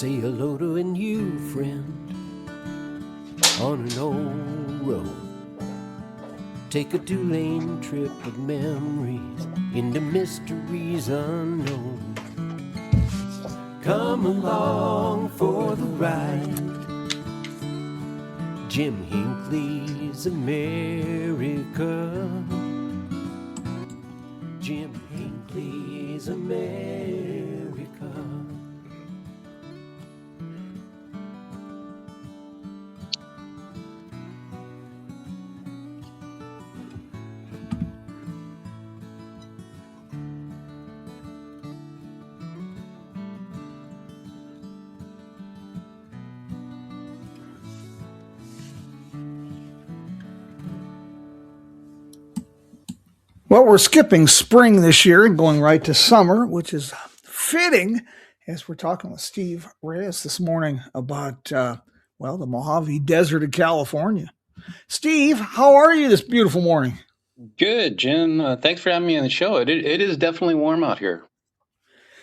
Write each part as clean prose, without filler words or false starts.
Say hello to a new friend on an old road. Take a 2-lane trip of memories into mysteries unknown. Come along for the ride. Jim Hinckley's America. Jim Hinckley's America. Well, we're skipping spring this year and going right to summer, which is fitting as we're talking with Steve Reyes this morning about, the Mojave Desert of California. Steve, how are you this beautiful morning? Good, Jim. Thanks for having me on the show. It is definitely warm out here.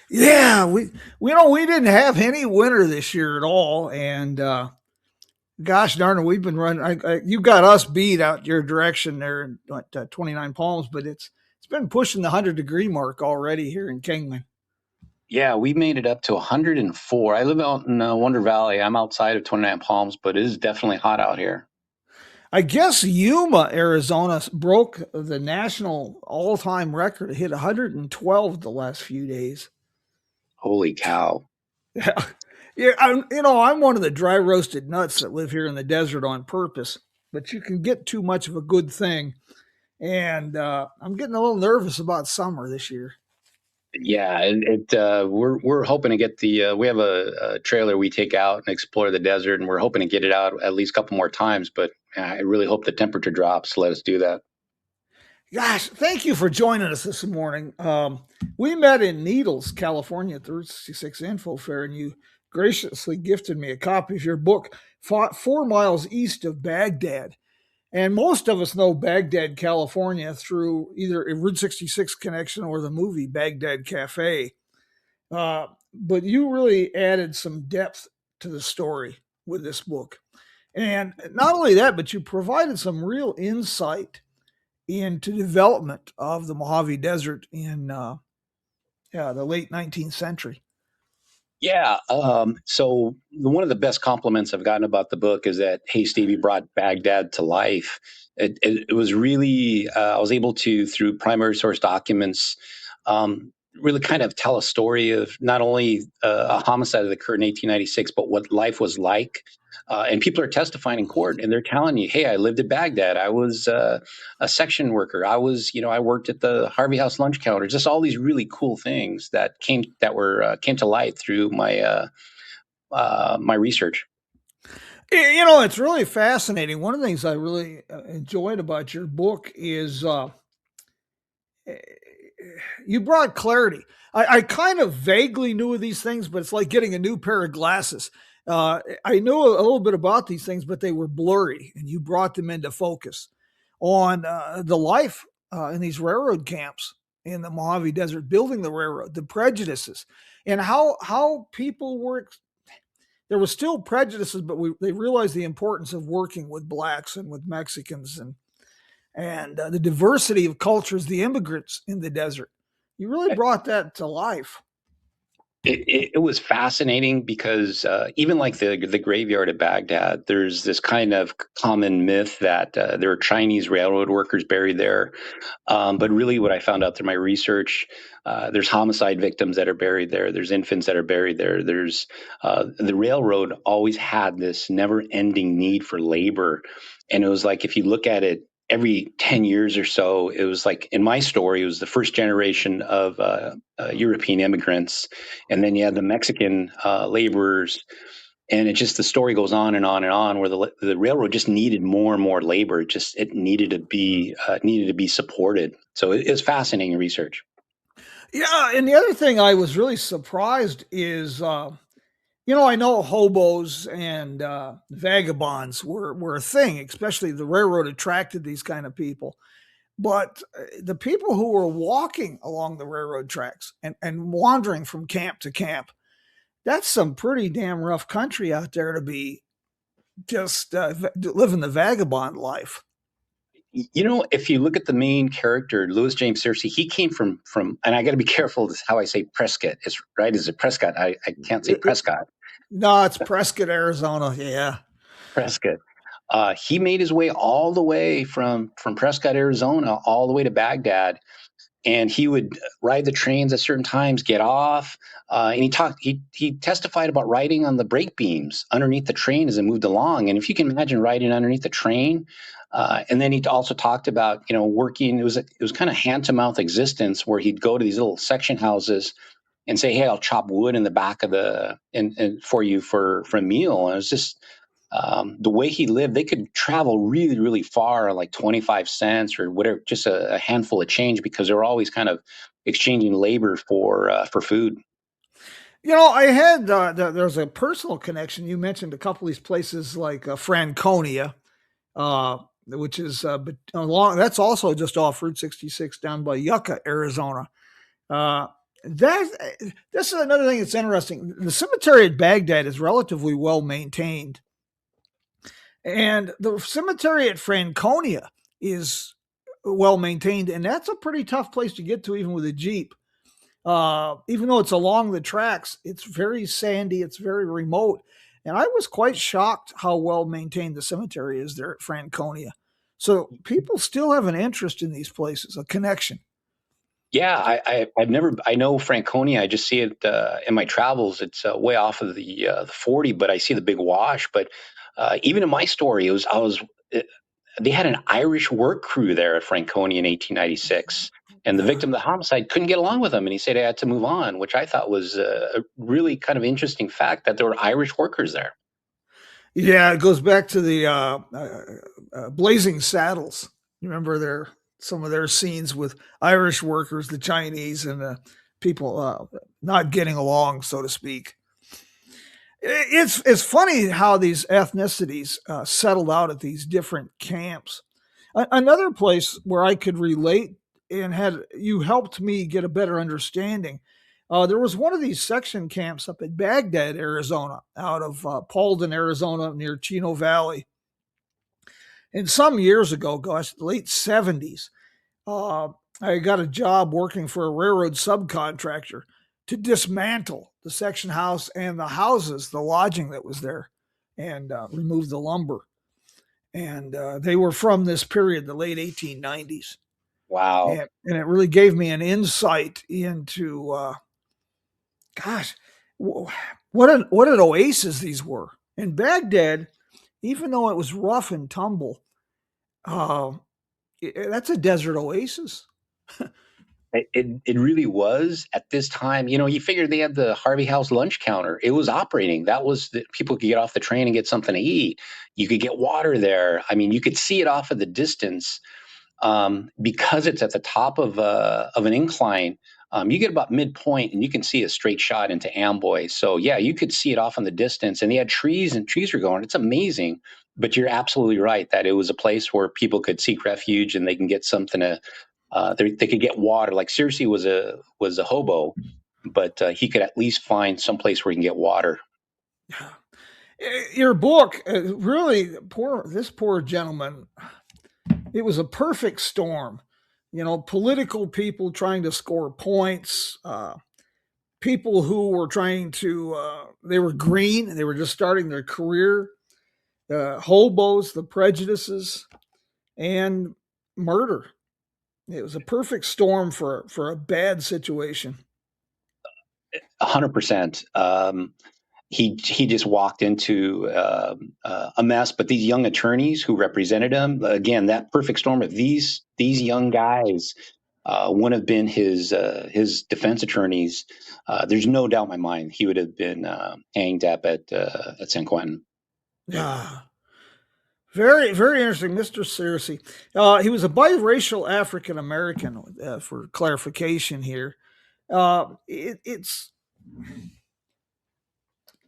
Yeah, we didn't have any winter this year at all, and gosh darn it, we've been running. You got us beat out your direction there in 29 Palms, but it's been pushing the 100-degree mark already here in Kingman. Yeah, we made it up to 104. I live out in Wonder Valley. I'm outside of 29 Palms, but it is definitely hot out here. I guess Yuma, Arizona broke the national all-time record. It hit 112 the last few days. Holy cow. Yeah, I'm one of the dry roasted nuts that live here in the desert on purpose, but you can get too much of a good thing. And I'm getting a little nervous about summer this year. Yeah, we're hoping to get we have a trailer we take out and explore the desert, and we're hoping to get it out at least a couple more times. But I really hope the temperature drops to let us do that. Gosh, thank you for joining us this morning. We met in Needles, California at the Route 66 Info Fair, and you graciously gifted me a copy of your book, 4 Miles East of Bagdad. And most of us know Bagdad, California through either a Route 66 connection or the movie Bagdad Cafe. But you really added some depth to the story with this book. And not only that, but you provided some real insight into development of the Mojave Desert in the late 19th century. Yeah. So one of the best compliments I've gotten about the book is that, hey, Stevie brought Baghdad to life. It was really, I was able to, through primary source documents, really kind of tell a story of not only a homicide that occurred in 1896, but what life was like. And people are testifying in court, and they're telling you, "Hey, I lived at Baghdad. I was a section worker. I worked at the Harvey House lunch counter." Just all these really cool things that came to light through my my research. It's really fascinating. One of the things I really enjoyed about your book is you brought clarity. I kind of vaguely knew of these things, but it's like getting a new pair of glasses. I knew a little bit about these things, but they were blurry, and you brought them into focus on the life in these railroad camps in the Mojave Desert, building the railroad, the prejudices, and how people were. There was still prejudices, but they realized the importance of working with blacks and with Mexicans and the diversity of cultures, the immigrants in the desert. You really brought that to life. It was fascinating because even like the graveyard at Baghdad, there's this kind of common myth that there are Chinese railroad workers buried there. But really, what I found out through my research, there's homicide victims that are buried there. There's infants that are buried there. There's the railroad always had this never-ending need for labor, and it was like if you look at it, every 10 years or so, it was like in my story, it was the first generation of European immigrants. And then you had the Mexican laborers. And it just, the story goes on and on and on where the railroad just needed more and more labor. It needed to be supported. So it is fascinating research. Yeah. And the other thing I was really surprised is, I know hobos and vagabonds were a thing, especially the railroad attracted these kind of people. But the people who were walking along the railroad tracks and wandering from camp to camp, that's some pretty damn rough country out there to be just living the vagabond life. You know, if you look at the main character, Louis James Searcy, he came from, and I got to be careful with how I say Prescott. Is right? Is it Prescott? I can't say Prescott. No, it's Prescott, Arizona. Yeah. Prescott. He made his way all the way from Prescott, Arizona, all the way to Baghdad, and he would ride the trains at certain times, get off, and he testified about riding on the brake beams underneath the train as it moved along. And if you can imagine riding underneath the train, and then he also talked about working. It was kind of hand to mouth existence where he'd go to these little section houses and say, "Hey, I'll chop wood in the back of and for you for a meal." And it was just the way he lived. They could travel really, really far, like 25 cents or whatever, just a handful of change, because they were always kind of exchanging labor for food. I had there's a personal connection. You mentioned a couple of these places like Franconia, which is along. That's also just off Route 66 down by Yucca, Arizona. Uh, that this is another thing that's interesting. The cemetery at Baghdad is relatively well maintained, and the cemetery at Franconia is well maintained, and that's a pretty tough place to get to, even with a jeep. Even though it's along the tracks, it's very sandy, it's very remote. And I was quite shocked how well maintained the cemetery is there at Franconia. So people still have an interest in these places, a connection. Yeah, I know Franconia. I just see it in my travels. It's way off of the 40, but I see the big wash. But even in my story, they had an Irish work crew there at Franconia in 1896, and the victim of the homicide couldn't get along with them, and he said he had to move on, which I thought was a really kind of interesting fact that there were Irish workers there. Yeah, it goes back to the Blazing Saddles. You remember some of their scenes with Irish workers, the Chinese, and the people not getting along, so to speak. It's funny how these ethnicities settled out at these different camps. Another place where I could relate and had you helped me get a better understanding. There was one of these section camps up at Bagdad, Arizona, out of Paulden, Arizona, near Chino Valley. And some years ago, gosh, late 70s, I got a job working for a railroad subcontractor to dismantle the section house and the houses, the lodging that was there, and remove the lumber. And they were from this period, the late 1890s. Wow. And it really gave me an insight into, gosh, what an oasis these were. In Baghdad, even though it was rough and tumble, that's a desert oasis. It really was at this time. You figured they had the Harvey House lunch counter. It was operating. That was people could get off the train and get something to eat. You could get water there. I mean, you could see it off of the distance because it's at the top of an incline. You get about midpoint and you can see a straight shot into Amboy. So yeah, you could see it off in the distance, and they had trees and trees were going. It's amazing. But you're absolutely right that it was a place where people could seek refuge and they can get something to. They could get water. Like Circe was a hobo, but he could at least find some place where he can get water. Your book, really, this poor gentleman. It was a perfect storm. Political people trying to score points, people who were trying to, they were green, they were just starting their career, hobos, the prejudices, and murder. It was a perfect storm for a bad situation. 100%. He just walked into a mess. But these young attorneys who represented him, again, that perfect storm of these young guys would have been his defense attorneys. There's no doubt in my mind he would have been hanged up at San Quentin. Yeah. Very, very interesting, Mr. Searcy. He was a biracial African American. For clarification here, it's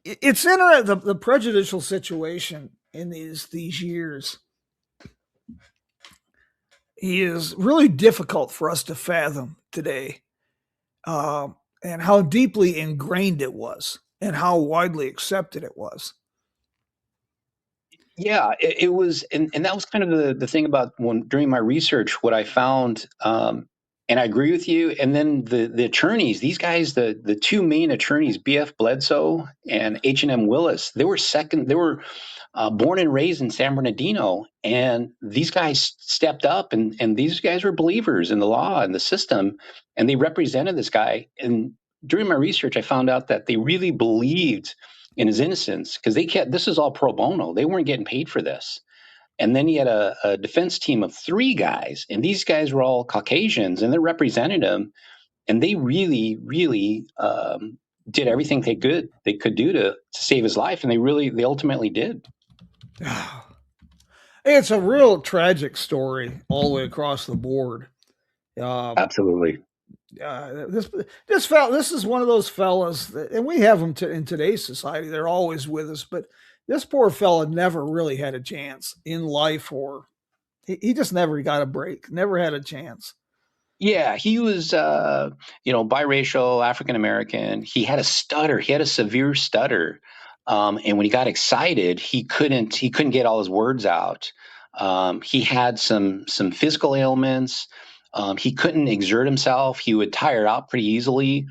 in the prejudicial situation in these years. He is really difficult for us to fathom today, and how deeply ingrained it was. and how widely accepted it was. Yeah, it was, and that was kind of the thing about when during my research, what I found, and I agree with you. And then the attorneys, these guys, the two main attorneys, B.F. Bledsoe and H&M Willis, they were born and raised in San Bernardino, and these guys stepped up, and these guys were believers in the law and the system, and they represented this guy. And during my research, I found out that they really believed in his innocence because they kept this is all pro bono. They weren't getting paid for this. And then he had a defense team of three guys, and these guys were all Caucasians, and they represented him, and they really, really did everything they could do to save his life, and they ultimately did. It's a real tragic story all the way across the board. Absolutely. This is one of those fellas, and we have them in today's society. They're always with us, but this poor fella never really had a chance in life, or he just never got a break. Never had a chance. Yeah, he was, biracial, African American. He had a stutter. He had a severe stutter, and when he got excited, he couldn't get all his words out. He had some physical ailments. He couldn't exert himself. He would tire out pretty easily.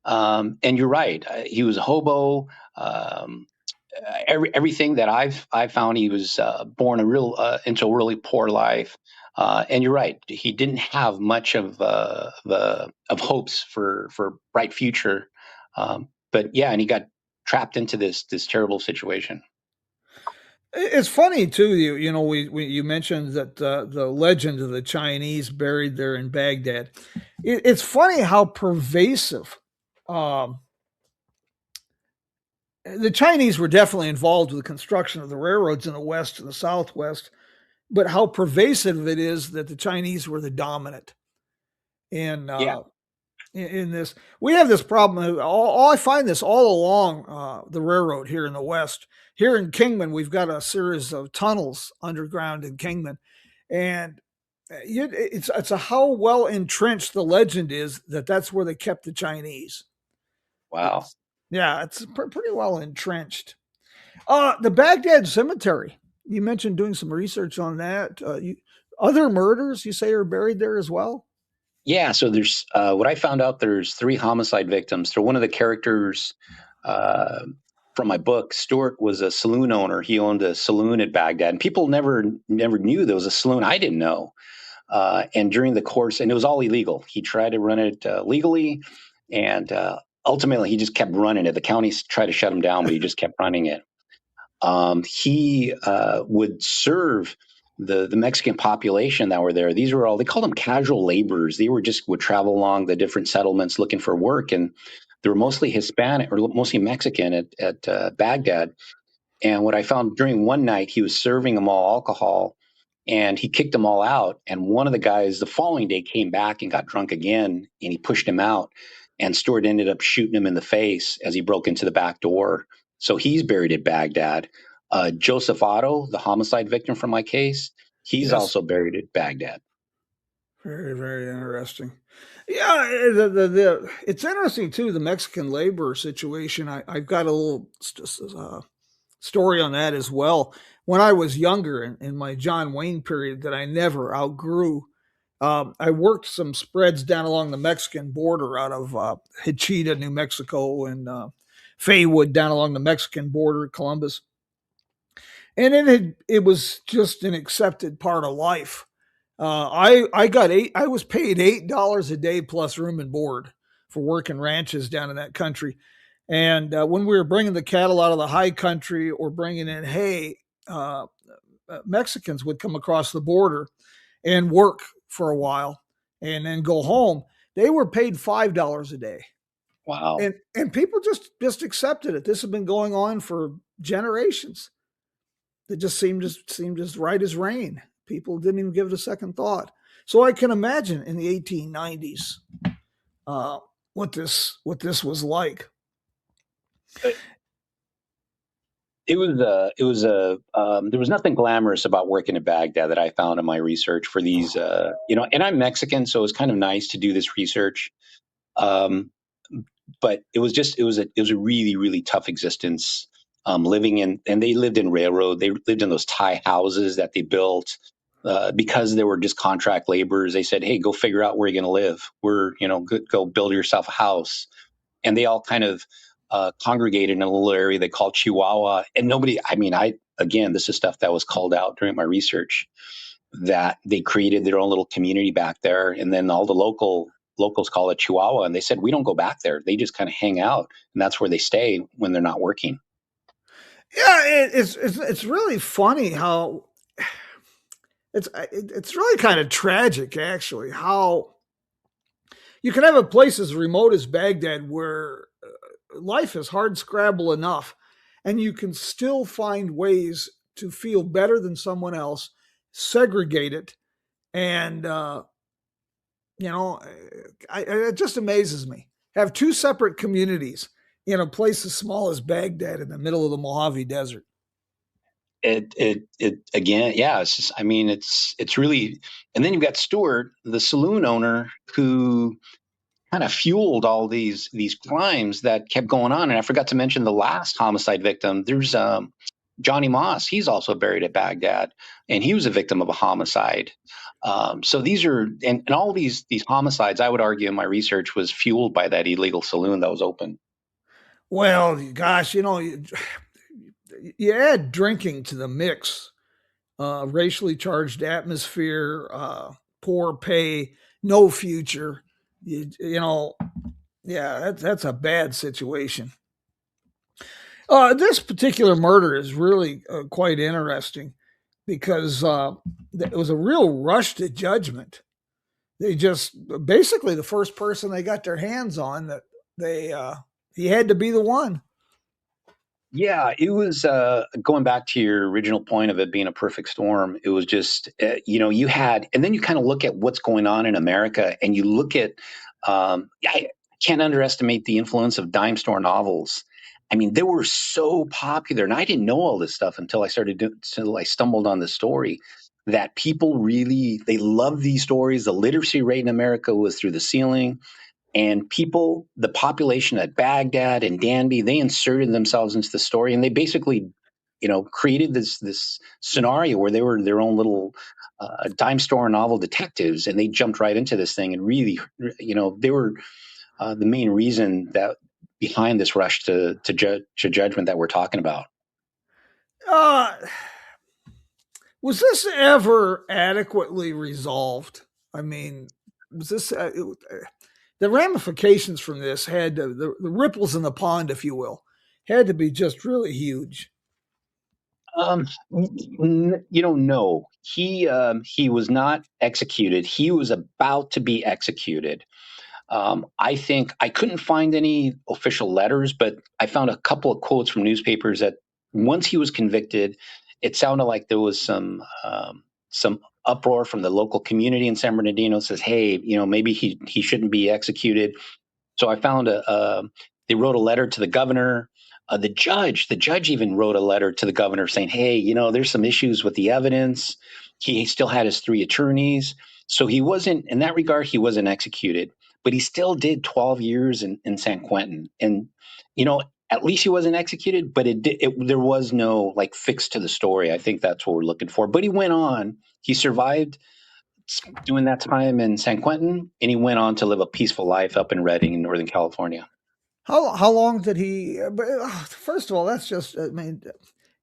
And you're right. He was a hobo. Everything that I've found, he was born into a really poor life. And you're right, he didn't have much of hopes for bright future. But yeah, and he got trapped into this terrible situation. It's funny too. You mentioned that the legend of the Chinese buried there in Baghdad. It's funny how pervasive. Um, the Chinese were definitely involved with the construction of the railroads in the West and the Southwest, but how pervasive it is that the Chinese were the dominant in Yeah. in this. We have this problem. I find this all along the railroad here in the West. Here in Kingman, we've got a series of tunnels underground in Kingman, and it's a how well entrenched the legend is that that's where they kept the Chinese. Wow. It's yeah, it's pretty well entrenched. The Baghdad Cemetery. You mentioned doing some research on that. Other murders you say are buried there as well. Yeah, so there's what I found out. There's three homicide victims. So one of the characters uh, from my book, Stuart, was a saloon owner. He owned a saloon at Baghdad, and people never knew there was a saloon. I didn't know. And during the course, and it was all illegal. He tried to run it legally, and ultimately he just kept running it. The counties tried to shut him down, but he just kept running it. He would serve the Mexican population that were there. These were all, they called them casual laborers. They would travel along the different settlements looking for work, and they were mostly Hispanic or mostly Mexican at Baghdad. And what I found during one night, he was serving them all alcohol, and he kicked them all out. And one of the guys the following day came back and got drunk again, and he pushed him out. And Stewart ended up shooting him in the face as he broke into the back door. So he's buried at Baghdad. Joseph Otto, the homicide victim from my case, he's Yes. also buried at Baghdad. Very, very interesting. Yeah, it's interesting too, the Mexican labor situation. I've got a little story on that as well. When I was younger in my John Wayne period that I never outgrew, I worked some spreads down along the Mexican border out of Hachita, New Mexico, and Faywood down along the Mexican border, Columbus. And it was just an accepted part of life. I got eight. I was paid $8 a day plus room and board for working ranches down in that country. And when we were bringing the cattle out of the high country or bringing in hay, Mexicans would come across the border and work for a while and then go home. They were paid $5 a day, Wow. and people just accepted it. This had been going on for generations. It just seemed as right as rain. People didn't even give it a second thought. So I can imagine in the 1890s what this was like. There was nothing glamorous about working in Baghdad that I found in my research for these, and I'm Mexican, so it's kind of nice to do this research. Um, but it was a really, really tough existence, living in, and they lived in railroad. They lived in those tie houses that they built, because they were just contract laborers. They said, "Hey, go figure out where you're going to live. Go build yourself a house." And they all kind of congregated in a little area they called Chihuahua. And nobody, I mean, again, this is stuff that was called out during my research, that they created their own little community back there. And then all the locals call it Chihuahua. And they said, we don't go back there. They just kind of hang out. And that's where they stay when they're not working. Yeah, it's really funny how it's really kind of tragic, actually, how you can have a place as remote as Baghdad where life is hard scrabble enough, and you can still find ways to feel better than someone else, segregate it, and it just amazes me. Have two separate communities in a place as small as Baghdad in the middle of the Mojave Desert. It again, yeah. It's just, I mean, it's really, and then you've got Stewart, the saloon owner, who kind of fueled all these crimes that kept going on. And I forgot to mention the last homicide victim. There's Johnny Moss. He's also buried at Baghdad, and he was a victim of a homicide. So these are, and all these homicides, I would argue in my research, was fueled by that illegal saloon that was open. Well, gosh, you add drinking to the mix, racially charged atmosphere, poor pay, no future. Yeah, that's a bad situation. This particular murder is really quite interesting because it was a real rush to judgment. They just basically the first person they got their hands on that he had to be the one. Yeah, it was, going back to your original point of it being a perfect storm. It was just, you had, and then you kind of look at what's going on in America, and you look at, I can't underestimate the influence of dime store novels. I mean, they were so popular, and I didn't know all this stuff until I stumbled on this story. That people really, they love these stories. The literacy rate in America was through the ceiling, and people, the population at Baghdad and Danby, they inserted themselves into the story, and they basically, created this scenario where they were their own little dime store novel detectives, and they jumped right into this thing, and really, they were the main reason that behind this rush to judgment that we're talking about. Uh, was this ever adequately resolved? I mean, was this the ramifications from this had to, the ripples in the pond, if you will, had to be just really huge. No, he was not executed. He was about to be executed. I think I couldn't find any official letters, but I found a couple of quotes from newspapers that once he was convicted, it sounded like there was some uproar from the local community in San Bernardino. Says, hey, maybe he shouldn't be executed. So I found they wrote a letter to the governor. The judge even wrote a letter to the governor saying, hey, there's some issues with the evidence. He still had his three attorneys. So he wasn't, in that regard, he wasn't executed, but he still did 12 years in San Quentin. And, at least he wasn't executed, but there was no like fix to the story. I think that's what we're looking for. But he went on, he survived doing that time in San Quentin, and he went on to live a peaceful life up in Redding in Northern California. How long did he? First of all, that's just. I mean,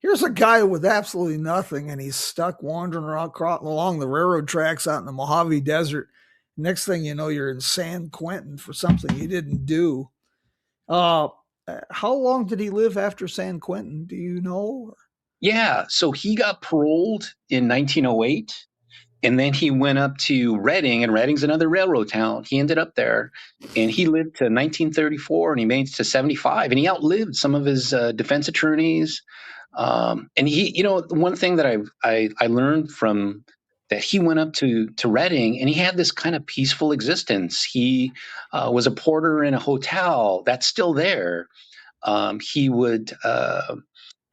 here's a guy with absolutely nothing, and he's stuck wandering around along the railroad tracks out in the Mojave Desert. Next thing you know, you're in San Quentin for something you didn't do. How long did he live after San Quentin? Do you know? Yeah, so he got paroled in 1908, and then he went up to Redding, and Redding's another railroad town. He ended up there, and he lived to 1934, and he made it to 75, and he outlived some of his defense attorneys. And he, one thing that I learned from that, he went up to Redding, and he had this kind of peaceful existence. He was a porter in a hotel that's still there. He would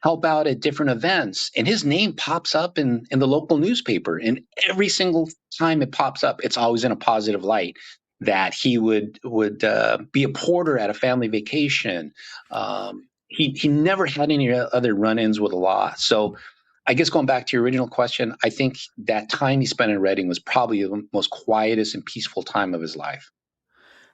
help out at different events, and his name pops up in the local newspaper. And every single time it pops up, it's always in a positive light. that he would be a porter at a family vacation. He never had any other run-ins with the law. So I guess going back to your original question, I think that time he spent in Reading was probably the most quietest and peaceful time of his life.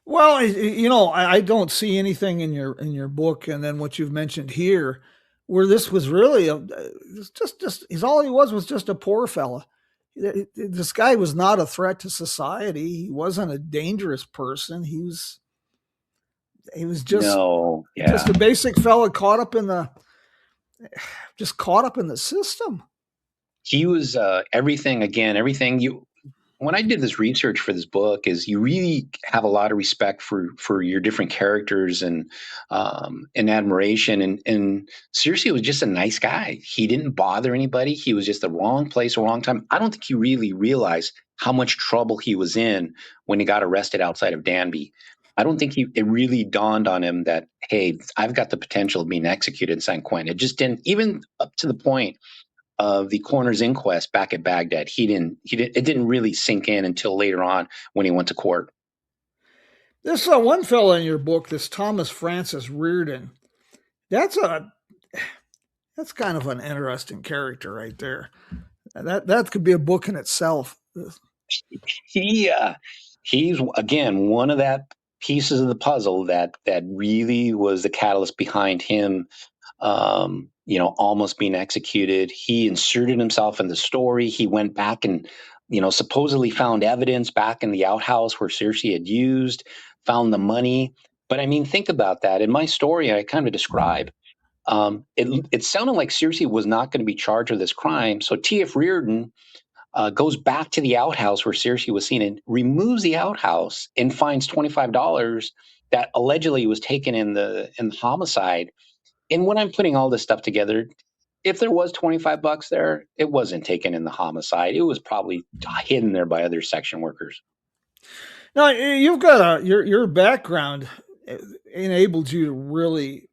Well, I don't see anything in your book, and then what you've mentioned here, where this was really it's just he's all he was just a poor fella. This guy was not a threat to society. He wasn't a dangerous person. He was No, just yeah. a basic fella caught up in the system. He was everything again, everything you when I did this research for this book is you really have a lot of respect for your different characters and admiration and seriously was just a nice guy. He didn't bother anybody. He was just the wrong place, wrong time. I don't think he really realized how much trouble he was in when he got arrested outside of Danby. I don't think it really dawned on him that, hey, I've got the potential of being executed in San Quentin. It just didn't, even up to the point of the coroner's inquest back at Baghdad. It didn't really sink in until later on when he went to court. There's one fellow in your book, this Thomas Francis Reardon. That's a that's kind of an interesting character right there. That could be a book in itself. He he's again one of that pieces of the puzzle that really was the catalyst behind him almost being executed. He inserted himself in the story. He went back and, supposedly found evidence back in the outhouse where Cersei had used, found the money. But I mean, think about that. In my story, I kind of describe, it sounded like Cersei was not going to be charged with this crime. So T.F. Reardon goes back to the outhouse where Cersei was seen and removes the outhouse and finds $25 that allegedly was taken in the homicide. And when I'm putting all this stuff together, if there was $25 there, it wasn't taken in the homicide. It was probably hidden there by other section workers. Now you've got your background enabled you to really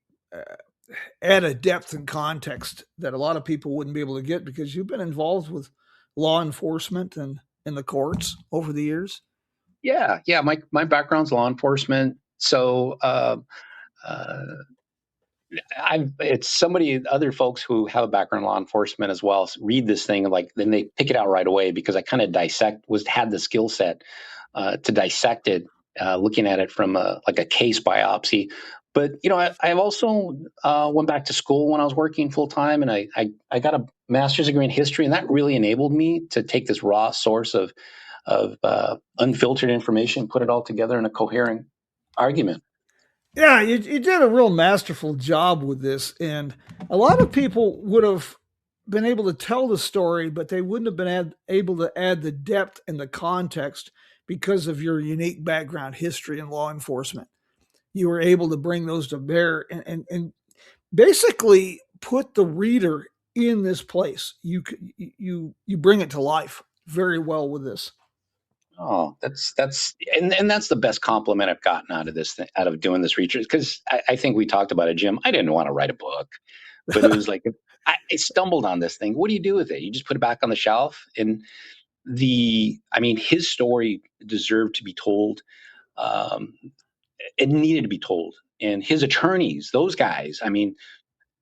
add a depth and context that a lot of people wouldn't be able to get because you've been involved with law enforcement and in the courts over the years. Yeah. My background's law enforcement, so it's somebody, other folks who have a background in law enforcement as well read this thing and then they pick it out right away because I kind of had the skill set to dissect it, looking at it from a case biopsy. But I've also went back to school when I was working full time, and I got a master's degree in history, and that really enabled me to take this raw source of unfiltered information, put it all together in a coherent argument. Yeah, you did a real masterful job with this, and a lot of people would have been able to tell the story, but they wouldn't have been able to add the depth and the context because of your unique background, history, and law enforcement. You were able to bring those to bear and basically put the reader in this place. You bring it to life very well with this. Oh, and that's the best compliment I've gotten out of this thing, out of doing this research. Because I think we talked about it, Jim. I didn't want to write a book, but it was like I stumbled on this thing. What do you do with it? You just put it back on the shelf. And his story deserved to be told. Um, it needed to be told. And his attorneys, those guys,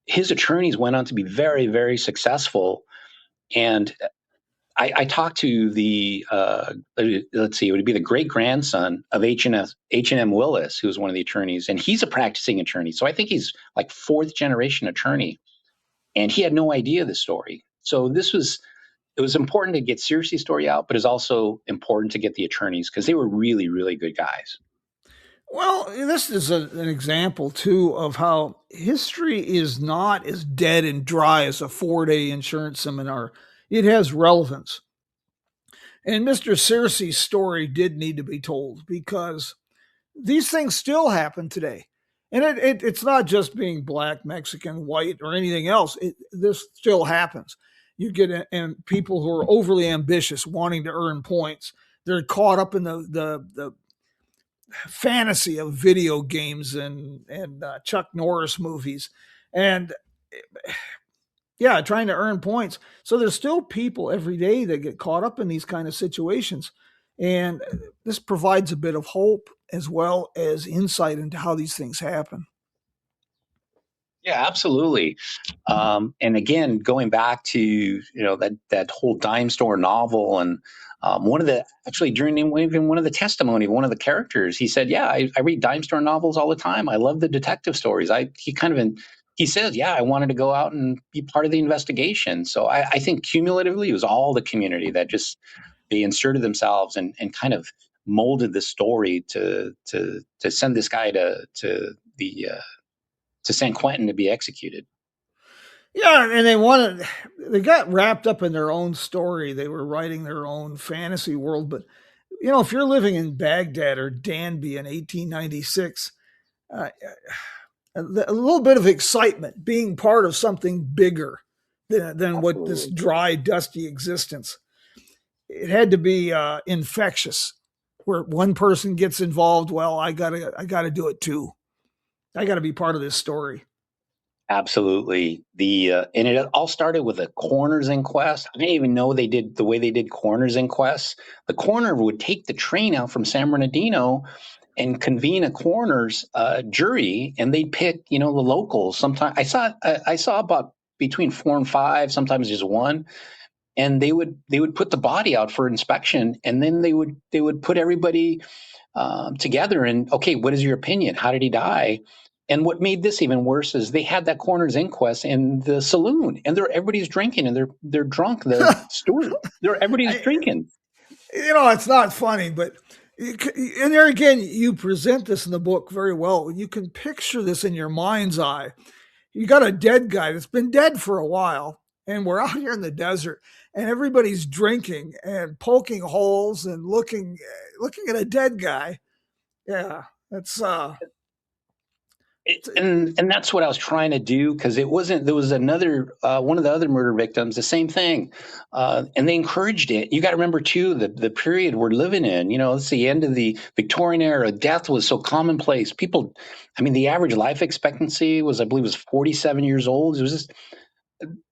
his attorneys went on to be very, very successful. And I talked to the let's see, it would be the great grandson of H&M Willis, who was one of the attorneys, and he's a practicing attorney. So I think he's like fourth generation attorney, and he had no idea the story. So it was important to get Cersei's story out, but it's also important to get the attorneys because they were really, really good guys. Well, this is an example too of how history is not as dead and dry as a 4-day insurance seminar. It has relevance. And Mr. Cersei's story did need to be told because these things still happen today. And it's not just being black, Mexican, white, or anything else. This still happens. You get people who are overly ambitious, wanting to earn points. They're caught up in the fantasy of video games and Chuck Norris movies, and yeah, trying to earn points. So there's still people every day that get caught up in these kind of situations, And this provides a bit of hope as well as insight into how these things happen. Yeah, absolutely. And again, going back to that whole dime store novel, and one of the actually during even one of the testimony, one of the characters, he said, "Yeah, I read dime store novels all the time. I love the detective stories." He says, "Yeah, I wanted to go out and be part of the investigation." So I think cumulatively, it was all the community that just they inserted themselves and kind of molded the story to send this guy to San Quentin to be executed. Yeah, and they got wrapped up in their own story. They were writing their own fantasy world. But, if you're living in Baghdad or Danby in 1896, uh, a little bit of excitement being part of something bigger than what this Absolutely. dry, dusty existence. It had to be infectious, where one person gets involved. Well, I gotta do it too. I gotta be part of this story. Absolutely. And it all started with a coroner's inquest. I didn't even know they did the way they did coroner's inquests. The coroner would take the train out from San Bernardino and convene a coroner's jury, and they'd pick, the locals. Sometimes I saw about between 4 and 5, sometimes just one, and they would put the body out for inspection, and then they would put everybody together and, okay, what is your opinion? How did he die? And what made this even worse is they had that coroner's inquest in the saloon, and everybody's drinking, and they're drunk. The steward, everybody's I, drinking. it's not funny, but and there again, you present this in the book very well. You can picture this in your mind's eye. You got a dead guy that's been dead for a while, and we're out here in the desert, and everybody's drinking and poking holes and looking at a dead guy. Yeah, that's And that's what I was trying to do, because it wasn't. There was another one of the other murder victims, the same thing, and they encouraged it. You got to remember too the period we're living in. It's the end of the Victorian era. Death was so commonplace. People, I mean, the average life expectancy was, I believe, was 47 years old. It was just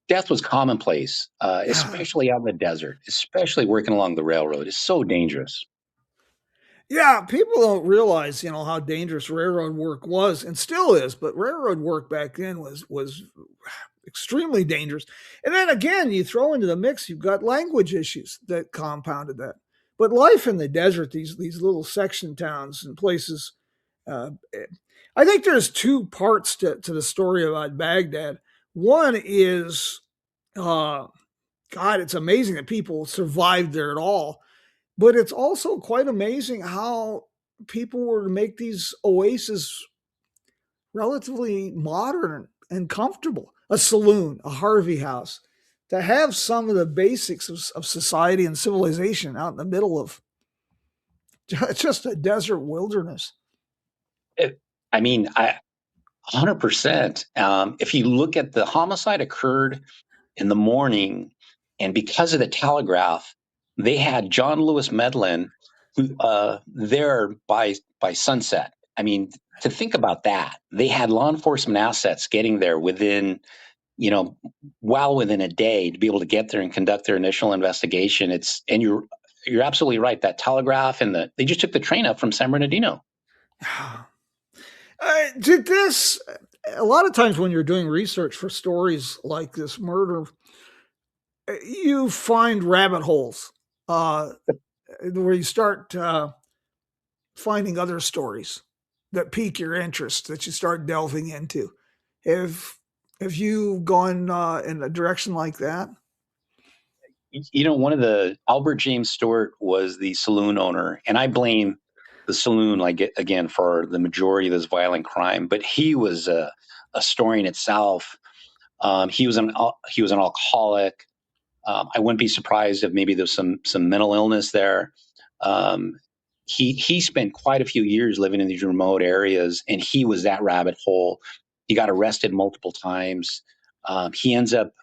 death was commonplace, yeah. especially out in the desert, especially working along the railroad. It's so dangerous. Yeah, people don't realize, how dangerous railroad work was and still is, but railroad work back then was extremely dangerous. And then again, you throw into the mix, you've got language issues that compounded that. But life in the desert, these little section towns and places, uh, I think there's two parts to the story about Baghdad. One is, uh, God, it's amazing that people survived there at all, but it's also quite amazing how people were to make these oases relatively modern and comfortable. A saloon, a Harvey house, to have some of the basics of society and civilization out in the middle of just a desert wilderness. It, I mean, 100%. If you look at the homicide occurred in the morning, and because of the telegraph, they had John Lewis Medlin who there by sunset. I mean, to think about that, they had law enforcement assets getting there within, you know, well within a day to be able to get there and conduct their initial investigation. You're absolutely right. That telegraph and they just took the train up from San Bernardino. Did this a lot of times when you're doing research for stories like this murder, you find rabbit holes uh, where you start finding other stories that pique your interest that you start delving into. Have have you gone in a direction like that? One of the Albert James Stewart was the saloon owner, and I blame the saloon, like, again, for the majority of this violent crime. But he was a story in itself. He was an alcoholic. I wouldn't be surprised if maybe there's some mental illness there. Um, he spent quite a few years living in these remote areas, and he was that rabbit hole. He got arrested multiple times. He ends up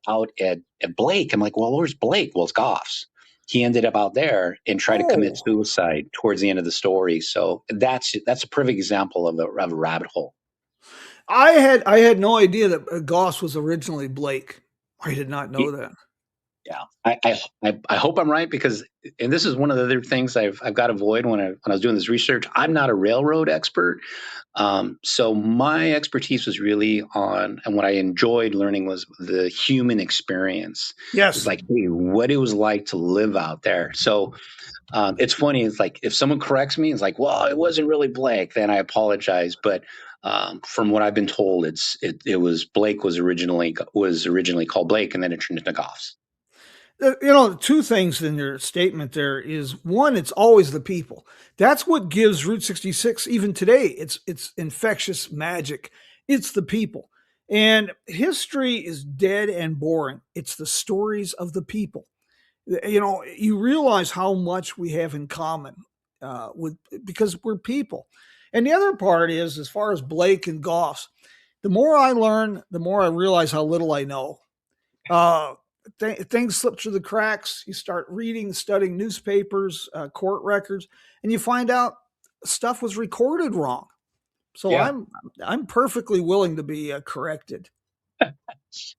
out at Blake. I'm like, well, where's Blake? Well, it's Goff's. He ended up out there and tried to commit Oh, suicide towards the end of the story. So that's a perfect example of a rabbit hole. I had no idea that Goss was originally Blake. I did not know He, that. Yeah, I hope I'm right because, and this is one of the other things I've got to avoid when I was doing this research. I'm not a railroad expert, so my expertise was really on, and what I enjoyed learning was the human experience. It's Yes. like, hey, what it was like to live out there. So it's funny. It's like if someone corrects me, it's like, well, it wasn't really Blake. Then I apologize. But from what I've been told, it was Blake was originally called Blake, and then it turned into Goffs. Two things in your statement there is one, it's always the people. That's what gives Route 66 even today. It's infectious magic. It's the people. And history is dead and boring. It's the stories of the people. You realize how much we have in common with because we're people. And the other part is, as far as Blake and Goss, the more I learn, the more I realize how little I know. Uh, Things slip through the cracks. You start reading, studying newspapers, court records, and you find out stuff was recorded wrong. So Yeah. I'm perfectly willing to be corrected.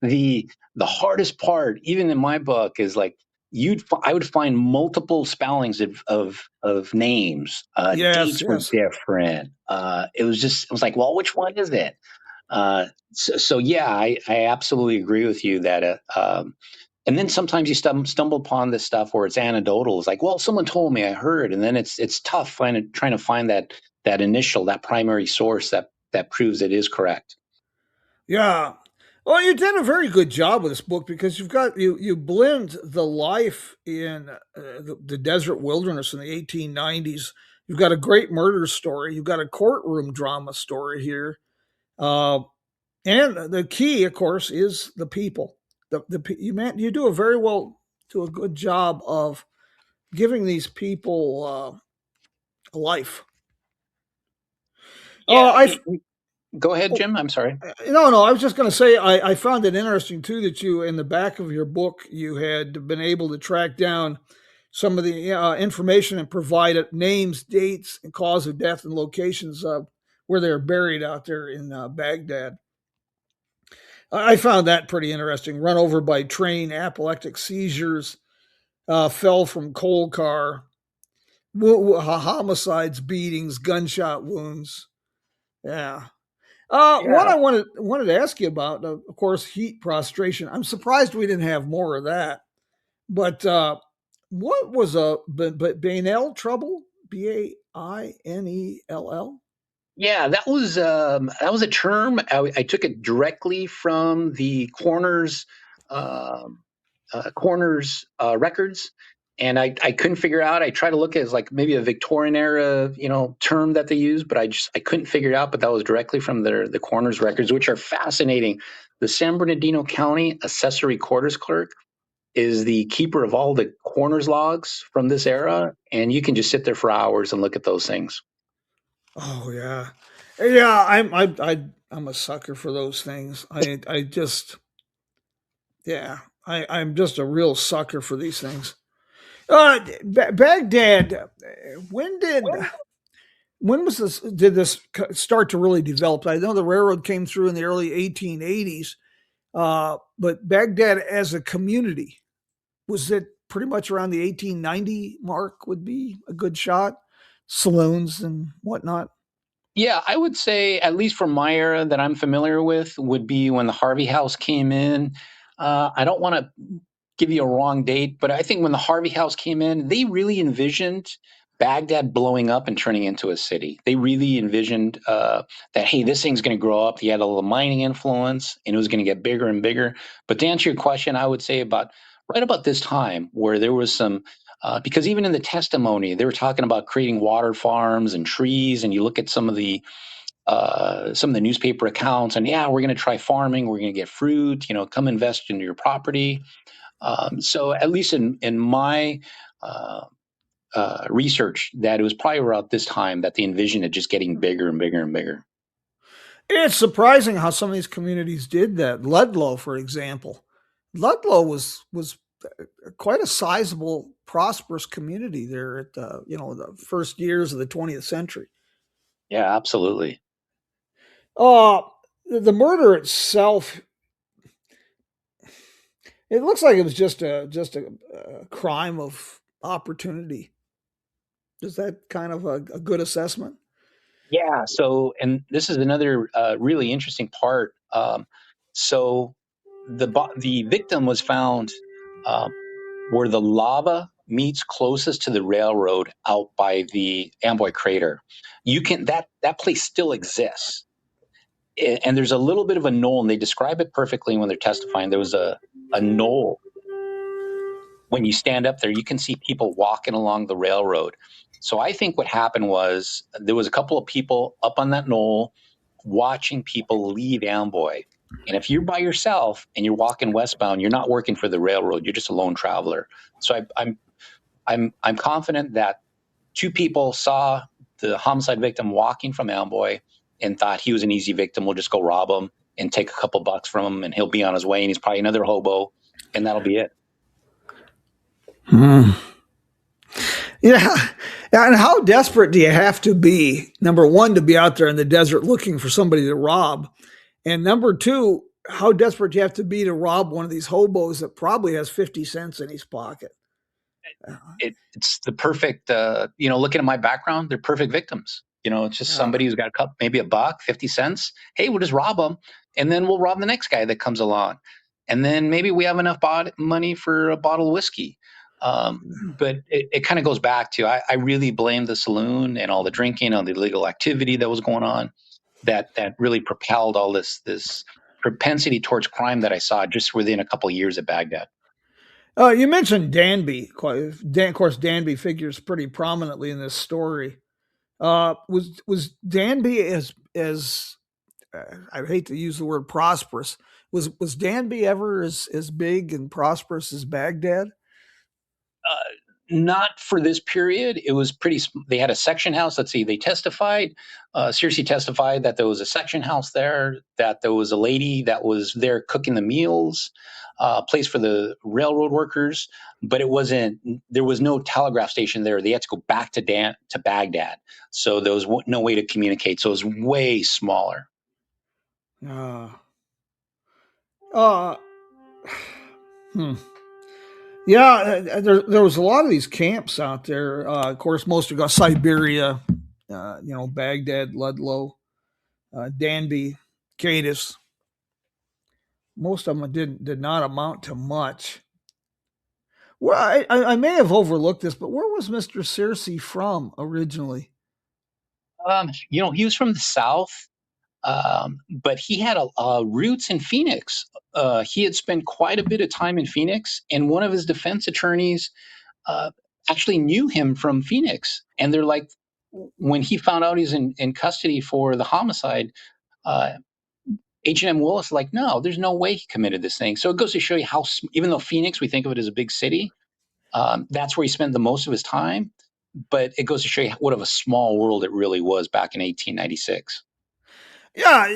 The hardest part, even in my book, is like I would find multiple spellings of names. Yes, Dates were yes. different. It was like, well, which one is it? So yeah, I absolutely agree with you that and then sometimes you stumble upon this stuff where it's anecdotal. It's like, well, someone told me, I heard, and then it's tough trying to find that primary source that proves it is correct. Yeah. Well, you did a very good job with this book because you blend the life in the desert wilderness in the 1890s. You've got a great murder story. You've got a courtroom drama story here. Uh, And the key, of course, is the people. You do a very well, do a good job of giving these people a life. Yeah, I go ahead, oh, Jim. I'm sorry. no, I was just going to say I found it interesting too that you in the back of your book you had been able to track down some of the information and provide names, dates, and cause of death and locations where they're buried out there in Baghdad. I found that pretty interesting. Run over by train, apoplectic seizures, fell from coal car, homicides, beatings, gunshot wounds. Yeah. What Yeah, I wanted to ask you about, of course, heat prostration. I'm surprised we didn't have more of that. But what was Bainell trouble? Bainell. that was a term. I took it directly from the um coroner's records, and I couldn't figure out. I tried to look at it as like maybe a Victorian era, term that they use, but I couldn't figure it out. But that was directly from the coroner's records, which are fascinating. The San Bernardino County Assessor Recorder's Clerk is the keeper of all the coroner's logs from this era, and you can just sit there for hours and look at those things. Oh yeah, yeah. I'm a sucker for those things. I just yeah. I'm just a real sucker for these things. Baghdad. When did when was this? Did this start to really develop? I know the railroad came through in the early 1880s, but Baghdad as a community was it pretty much around the 1890 mark? Would be a good shot. Saloons and whatnot. Yeah, I would say, at least from my era that I'm familiar with, would be when the Harvey House came in. I don't want to give you a wrong date, but I think when the Harvey House came in, they really envisioned Baghdad blowing up and turning into a city. They really envisioned that, hey, this thing's going to grow up. They had a little mining influence, and it was going to get bigger and bigger. But to answer your question, I would say right about this time where there was some. Because even in the testimony, they were talking about creating water farms and trees, and you look at some of the newspaper accounts, and yeah, we're going to try farming, we're going to get fruit, come invest in your property. So at least in my uh, research, that it was probably around this time that they envisioned it just getting bigger and bigger and bigger. It's surprising how some of these communities did that. Ludlow, for example, Ludlow was quite a sizable, prosperous community there at the first years of the 20th century. Yeah, absolutely. Uh, the murder itself, It looks like it was just a crime of opportunity. Is that kind of a good assessment? Yeah. So, and this is another really interesting part. So, the victim was found uh, where the lava meets closest to the railroad out by the Amboy crater. You can that place still exists, and there's a little bit of a knoll, and they describe it perfectly when they're testifying. There was a knoll. When you stand up there, you can see people walking along the railroad. So I think what happened was there was a couple of people up on that knoll watching people leave Amboy. And if you're by yourself and you're walking westbound, you're not working for the railroad. You're just a lone traveler. So I'm confident that two people saw the homicide victim walking from Amboy and thought he was an easy victim. We'll just go rob him and take a couple bucks from him, and he'll be on his way. And he's probably another hobo, and that'll be it. Hmm. Yeah. And how desperate do you have to be? Number one, to be out there in the desert looking for somebody to rob. And number two, how desperate do you have to be to rob one of these hobos that probably has 50 cents in his pocket? It's the perfect, looking at my background, they're perfect victims. It's just Uh, somebody who's got a cup, maybe a buck, 50 cents. Hey, we'll just rob them. And then we'll rob the next guy that comes along. And then maybe we have enough money for a bottle of whiskey. But it kind of goes back to, I really blame the saloon and all the drinking, all the illegal activity that was going on that really propelled all this propensity towards crime that I saw just within a couple of years at Baghdad. you mentioned Danby. Of course, Danby figures pretty prominently in this story. Was Danby as I hate to use the word prosperous. Was Danby ever as big and prosperous as Baghdad? Not for this period. It was pretty. They had a section house. Let's see. They testified. Seriously testified that there was a section house there. That there was a lady that was there cooking the meals. Place for the railroad workers, but it wasn't. There was no telegraph station there. They had to go back to Baghdad, so there was no way to communicate. So it was way smaller. Uh, uh, hmm. Yeah, there was a lot of these camps out there. Of course, most of got Siberia, Baghdad, Ludlow, Danby, Cadiz. Most of them did not amount to much. Well, I may have overlooked this, but where was Mister Searcy from originally? He was from the South. But he had roots in Phoenix. He had spent quite a bit of time in Phoenix, and one of his defense attorneys uh, actually knew him from Phoenix. And they're like, when he found out he's in custody for the homicide, uh, H&M Willis like, no, there's no way he committed this thing. So it goes to show you how, even though Phoenix, we think of it as a big city, that's where he spent the most of his time. But it goes to show you what of a small world it really was back in 1896. Yeah,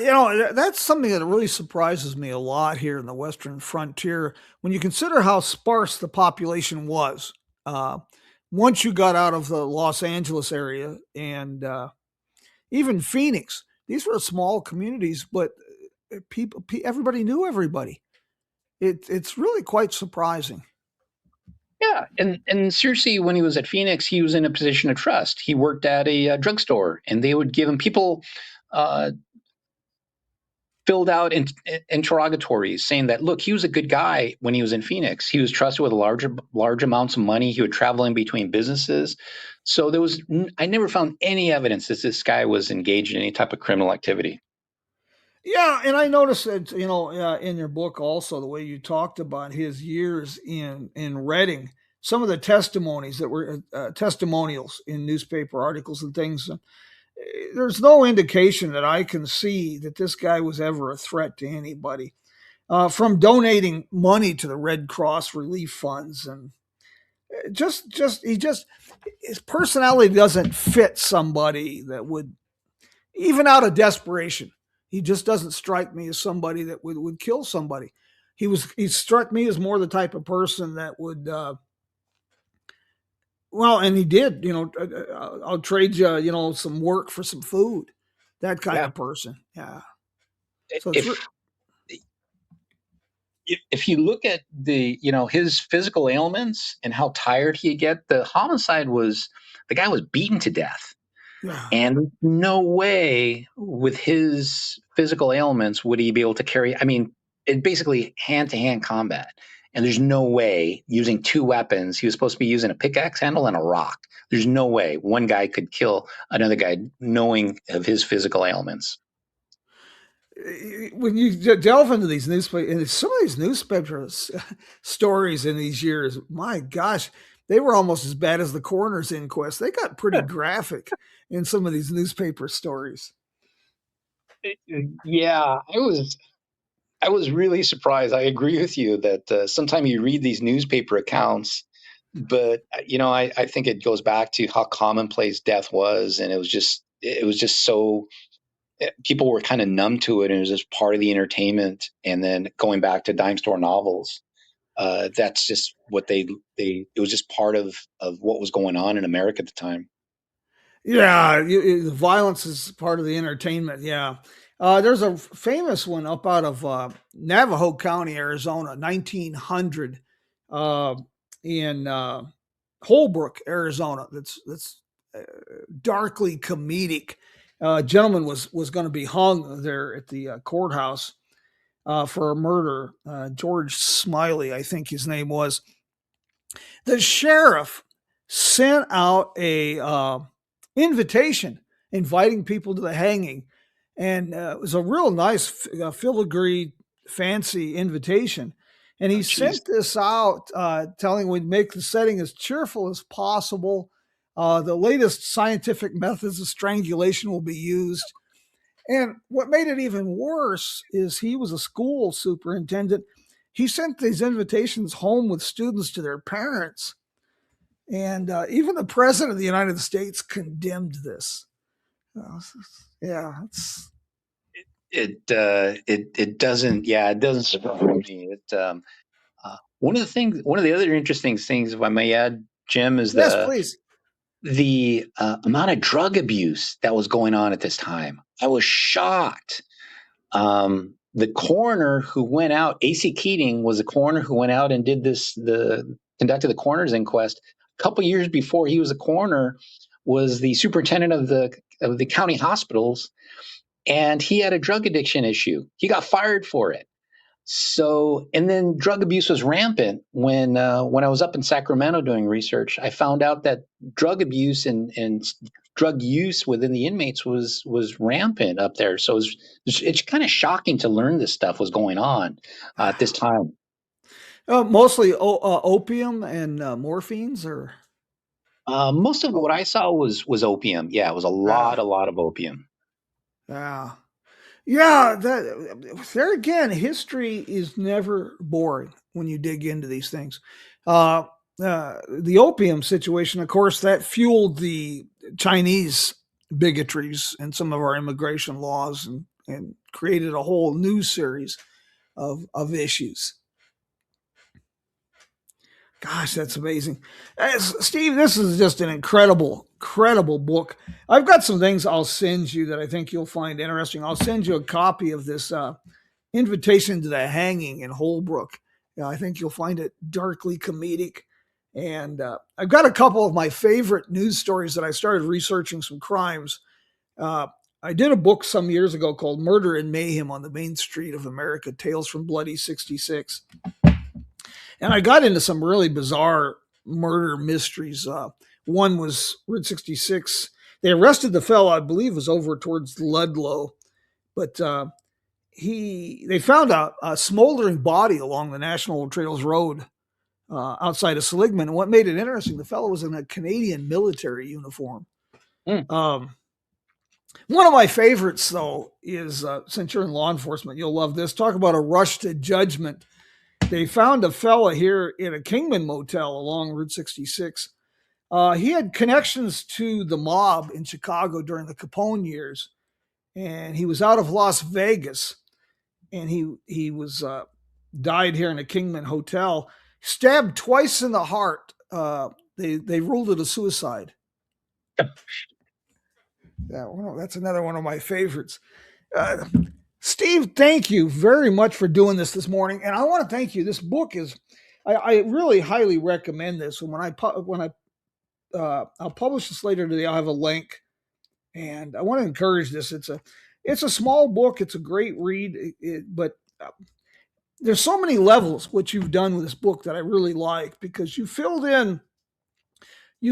that's something that really surprises me a lot here in the Western frontier when you consider how sparse the population was. Uh, Once you got out of the Los Angeles area and even Phoenix, these were small communities, but everybody knew everybody. It's really quite surprising. Yeah, and seriously, when he was at Phoenix, he was in a position of trust. He worked at a drugstore, and they would give him people uh, filled out interrogatories saying that look, he was a good guy when he was in Phoenix. He was trusted with large amounts of money. He would travel in between businesses. So I never found any evidence that this guy was engaged in any type of criminal activity. Yeah, and I noticed that in your book also the way you talked about his years in Reading, some of the testimonies that were testimonials in newspaper articles and things. There's no indication that I can see that this guy was ever a threat to anybody. From donating money to the Red Cross relief funds, and just his personality doesn't fit somebody that would, even out of desperation, he just doesn't strike me as somebody that would kill somebody. He struck me as more the type of person that would well, and he did, I'll trade you, some work for some food, that kind Yeah, of person. Yeah. So it's if if you look at his physical ailments and how tired he get, the homicide was the guy was beaten to death. Yeah. And no way with his physical ailments would he be able to carry. I mean, it basically hand to hand combat. And there's no way using two weapons. He was supposed to be using a pickaxe handle and a rock. There's no way one guy could kill another guy knowing of his physical ailments. When you delve into these newspaper and some of these newspaper stories in these years, my gosh, they were almost as bad as the coroner's inquest. They got pretty graphic in some of these newspaper stories. Yeah, I was really surprised. I agree with you that sometimes you read these newspaper accounts, but I think it goes back to how commonplace death was, and it was just so people were kind of numb to it, and it was just part of the entertainment. And then going back to dime store novels, that's just what they it was just part of what was going on in America at the time. Yeah, the violence is part of the entertainment. Yeah. There's a famous one up out of Navajo County, Arizona, 1900, uh, in Holbrook, Arizona. That's uh, darkly comedic. Gentleman was going to be hung there at the courthouse for a murder. George Smiley, I think his name was. The sheriff sent out a invitation inviting people to the hanging, and it was a real nice filigree fancy invitation. And Oh, he jeez. sent this out, telling we'd make the setting as cheerful as possible. The latest scientific methods of strangulation will be used. And what made it even worse is he was a school superintendent. He sent these invitations home with students to their parents, and even the president of the United States condemned this. Uh, yeah, it's It doesn't, yeah, it doesn't surprise me. One of the other interesting things, if I may add, Jim, is yes, the please. the amount of drug abuse that was going on at this time. I was shocked. The coroner who went out, AC Keating, was the coroner who went out and did the conducted the coroner's inquest. A couple years before he was a coroner, was the superintendent of the county hospitals, and he had a drug addiction issue. He got fired for it. So, and then drug abuse was rampant when I was up in Sacramento doing research. I found out that drug abuse and drug use within the inmates was rampant up there. So it's kind of shocking to learn this stuff was going on at this time. Mostly opium and morphines, or Most of what I saw was opium. Yeah, it was a uh, lot of opium. yeah, yeah. That there again, history is never boring when you dig into these things. Uh, the opium situation, of course, that fueled the Chinese bigotries and some of our immigration laws, and created a whole new series of issues. Gosh, that's amazing. Steve, this is just an incredible book. I've got some things I'll send you that I think you'll find interesting. I'll send you a copy of this Invitation to the Hanging in Holbrook. I think you'll find it darkly comedic. And I've got a couple of my favorite news stories that I started researching some crimes. Uh, I did a book some years ago called Murder and Mayhem on the Main Street of America, Tales from Bloody 66. And I got into some really bizarre murder mysteries. One was Route 66. They arrested the fellow, I believe, was over towards Ludlow, but they found a smoldering body along the National Trails Road outside of Seligman. And what made it interesting, the fellow was in a Canadian military uniform. Mm. One of my favorites, though, is since you're in law enforcement, you'll love this. Talk about a rush to judgment. They found a fella here in a Kingman motel along Route 66. He had connections to the mob in Chicago during the Capone years, and he was out of Las Vegas, and he was died here in a Kingman hotel, stabbed twice in the heart. They ruled it a suicide. That's another one of my favorites. Uh, Steve, thank you very much for doing this morning, and I want to thank you. This book is, I really highly recommend this. And I'll publish this later today, I'll have a link, and I want to encourage this. It's a small book. It's a great read, but there's so many levels what you've done with this book that I really like, because you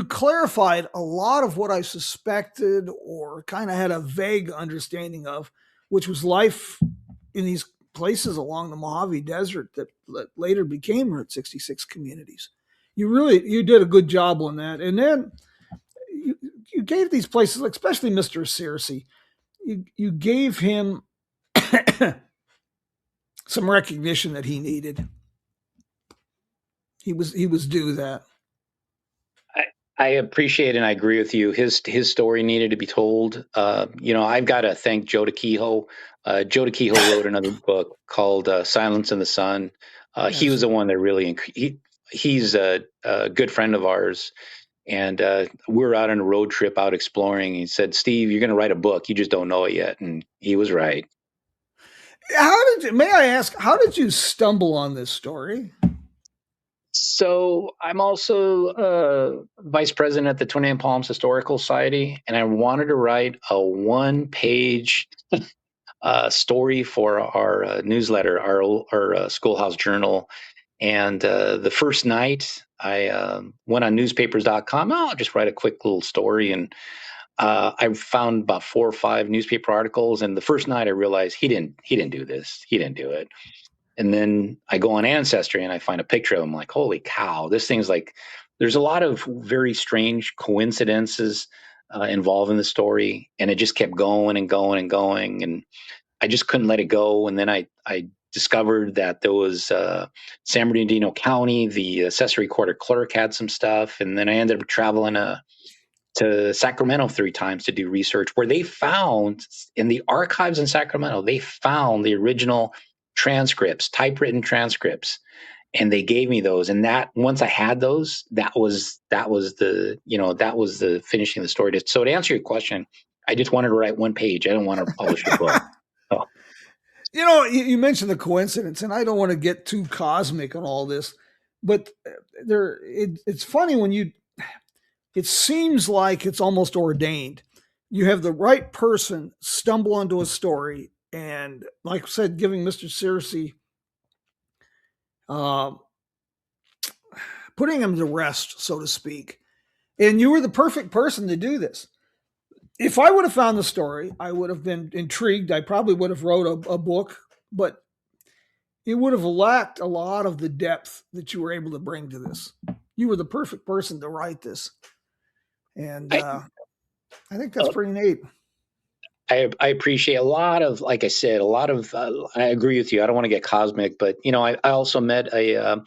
clarified a lot of what I suspected or kind of had a vague understanding of, which was life in these places along the Mojave Desert that later became Route 66 communities. You did a good job on that. And then you gave these places, especially Mr. Searcy, you gave him some recognition that he needed. He was due that. I appreciate and I agree with you. His story needed to be told. I've got to thank Joe DeKehoe. Joe DeKehoe wrote another book called Silence in the Sun. Yes. He was the one that really he's a good friend of ours, and we were out on a road trip out exploring. He said, "Steve, you're going to write a book. You just don't know it yet," and he was right. May I ask, how did you stumble on this story? So I'm also vice president at the Twin End Palms Historical Society, and I wanted to write a one-page story for our newsletter, our schoolhouse journal. And the first night, I went on newspapers.com. I'll just write a quick little story, and I found about 4 or 5 newspaper articles. And the first night, I realized he didn't do this. He didn't do it. And then I go on Ancestry and I find a picture of him. Like, holy cow, this thing's like, there's a lot of very strange coincidences involved in the story. And it just kept going and going and going. And I just couldn't let it go. And then I discovered that there was San Bernardino County, the accessory recorder clerk had some stuff. And then I ended up traveling to Sacramento 3 times to do research, where they found in the archives in Sacramento, they found the original transcripts, typewritten transcripts, and they gave me those. And that once I had those, that was the finishing the story. So to answer your question, I just wanted to write one page. I didn't want to publish a book. So. You mentioned the coincidence, and I don't want to get too cosmic on all this, but it's funny when it seems like it's almost ordained. You have the right person stumble onto a story, and like I said, giving Mr. Searcy, putting him to rest, so to speak. And you were the perfect person to do this. If I would have found the story, I would have been intrigued. I probably would have wrote a book, but it would have lacked a lot of the depth that you were able to bring to this. You were the perfect person to write this. And I think that's pretty neat. I appreciate a lot of, like I said, I agree with you. I don't want to get cosmic, but I also met a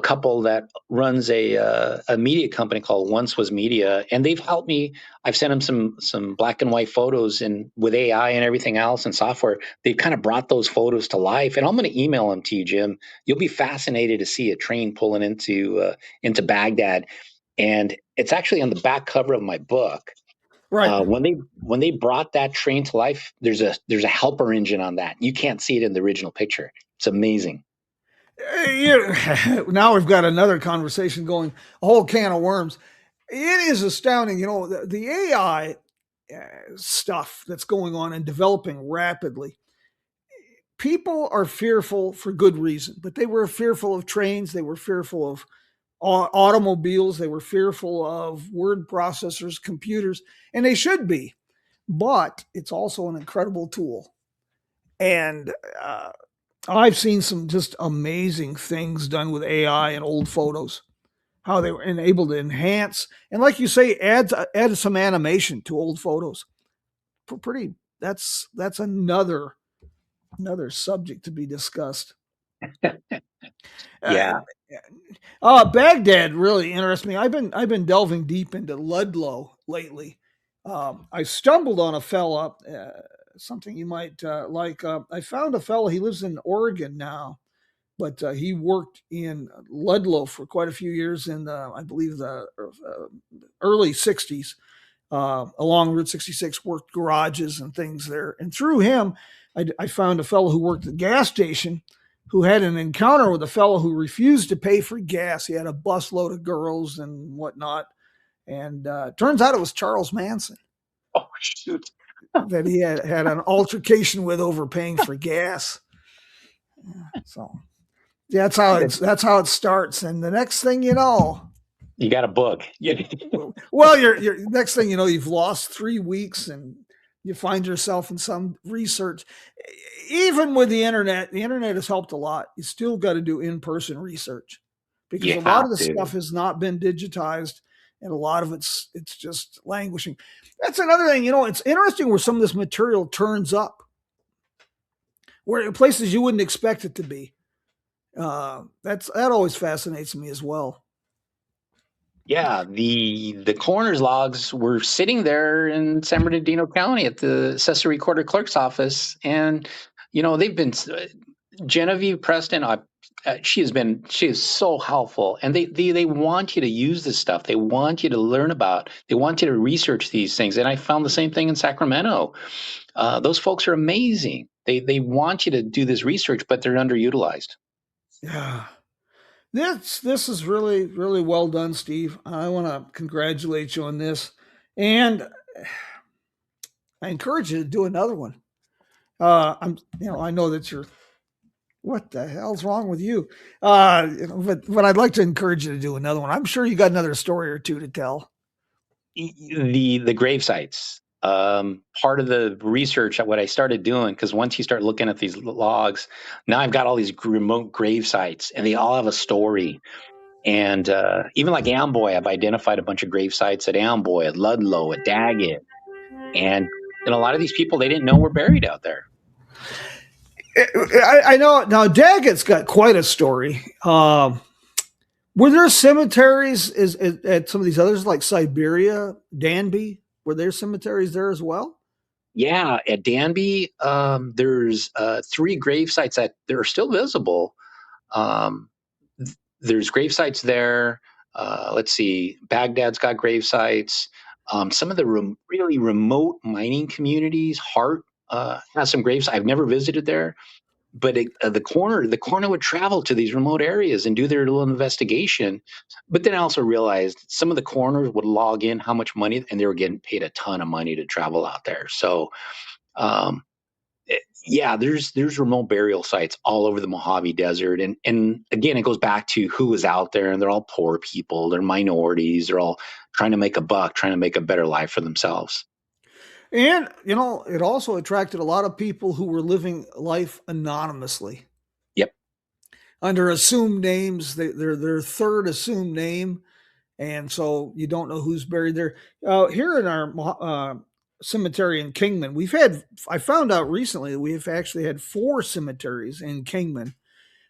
couple that runs a media company called Once Was Media, and they've helped me. I've sent them some black and white photos, and with AI and everything else and software, they've kind of brought those photos to life. And I'm going to email them to you, Jim. You'll be fascinated to see a train pulling into Baghdad, and it's actually on the back cover of my book. Right. When they brought that train to life, there's a helper engine on that. You can't see it in the original picture. It's amazing. Now we've got another conversation going, a whole can of worms. It is astounding, the AI stuff that's going on and developing rapidly. People are fearful for good reason, but they were fearful of trains. They were fearful of automobiles. They were fearful of word processors, computers, and they should be. But it's also an incredible tool. And I've seen some just amazing things done with AI and old photos, how they were able to enhance and, like you say, add some animation to old photos. That's another subject to be discussed. Yeah. Baghdad really interests me. I've been delving deep into Ludlow lately. I stumbled on a fella, something you might like. I found a fella. He lives in Oregon now, but he worked in Ludlow for quite a few years in I believe the early '60s. Along Route 66, worked garages and things there. And through him, I found a fellow who worked at the gas station who had an encounter with a fellow who refused to pay for gas. He had a busload of girls and whatnot. And turns out it was Charles Manson Oh, shoot. that he had an altercation with over paying for gas. So that's how it starts. And the next thing you know, You got a book. well, you're next thing you know, you've lost 3 weeks and you find yourself in some research. Even with the internet has helped a lot. You still got to do in-person research because a lot of the stuff has not been digitized and a lot of it's just languishing. That's another thing, it's interesting where some of this material turns up, where places you wouldn't expect it to be. That always fascinates me as well. Yeah, the coroner's logs were sitting there in San Bernardino County at the Accessory Recorder Clerk's office, and they've been Genevieve Preston. She is so helpful, and they want you to use this stuff. They want you to learn about. They want you to research these things. And I found the same thing in Sacramento. Those folks are amazing. They want you to do this research, but they're underutilized. Yeah. This is really, really well done, Steve. I want to congratulate you on this. And I encourage you to do another one. I know that what the hell's wrong with you? But I'd like to encourage you to do another one. I'm sure you got another story or two to tell. The grave sites. Part of the research, what I started doing, because once you start looking at these logs, now I've got all these remote grave sites, and they all have a story. And even like Amboy, I've identified a bunch of grave sites at Amboy, at Ludlow, at Daggett, and a lot of these people they didn't know were buried out there. I know now. Daggett's got quite a story. Were there cemeteries at some of these others, like Siberia, Danby? Were there cemeteries there as well? Yeah, at Danby, there's 3 grave sites that are still visible. There's grave sites there. Let's see, Baghdad's got grave sites. Some of the really remote mining communities, Hart has some graves. I've never visited there, but the coroner would travel to these remote areas and do their little investigation. But then I also realized some of the coroners would log in how much money, and they were getting paid a ton of money to travel out there. So, yeah, there's remote burial sites all over the Mojave Desert, and again, it goes back to who is out there, and they're all poor people, they're minorities, they're all trying to make a buck, trying to make a better life for themselves. And, it also attracted a lot of people who were living life anonymously. Yep. Under assumed names, they're their third assumed name. And so you don't know who's buried there. Here in our cemetery in Kingman, I found out recently that we've actually had 4 cemeteries in Kingman.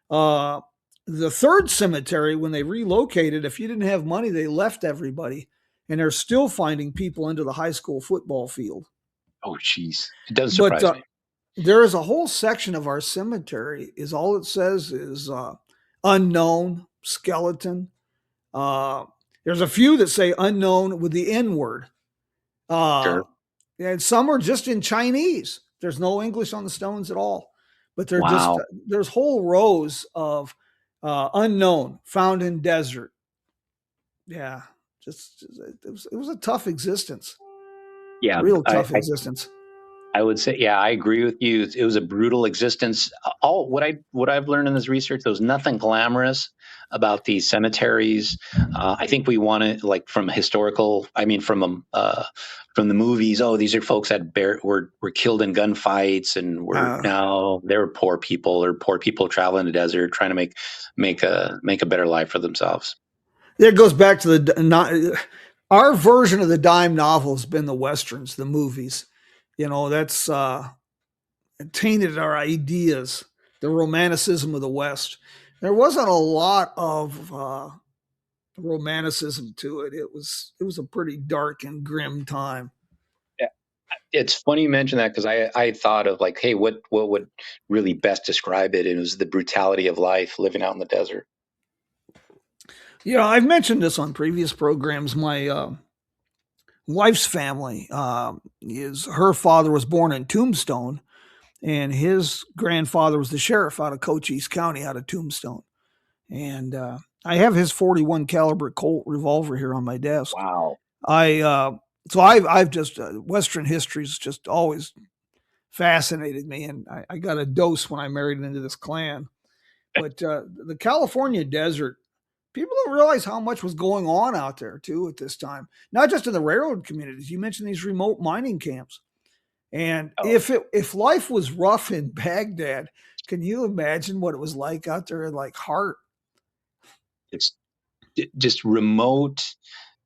The third cemetery, when they relocated, if you didn't have money, they left everybody. And they're still finding people into the high school football field. Oh, geez. It does surprise me. There is a whole section of our cemetery all it says is unknown, skeleton. There's a few that say unknown with the N word. Sure. And some are just in Chinese. There's no English on the stones at all. But they're there's whole rows of unknown, found in desert. Yeah. It was a tough existence. Yeah, real tough existence. I would say, yeah, I agree with you. It was a brutal existence. All what I've learned in this research, there was nothing glamorous about these cemeteries. I think we want to, like, from the movies. Oh, these are folks that were killed in gunfights, and now they're poor people, or poor people traveling the desert trying to make a better life for themselves. It goes back to our version of the dime novel has been the Westerns, the movies. That's tainted our ideas, the romanticism of the West. There wasn't a lot of romanticism to it. It was a pretty dark and grim time. Yeah. It's funny you mention that, because I thought of, like, hey, what would really best describe it? And it was the brutality of life living out in the desert. I've mentioned this on previous programs. My wife's family her father was born in Tombstone, and his grandfather was the sheriff out of Cochise County, out of Tombstone. And I have his 41 caliber Colt revolver here on my desk. Wow. I've just Western history's just always fascinated me, and I got a dose when I married into this clan. But the California desert, people don't realize how much was going on out there too at this time. Not just in the railroad communities. You mentioned these remote mining camps, and if life was rough in Baghdad, can you imagine what it was like out there in like Hart? It's just remote.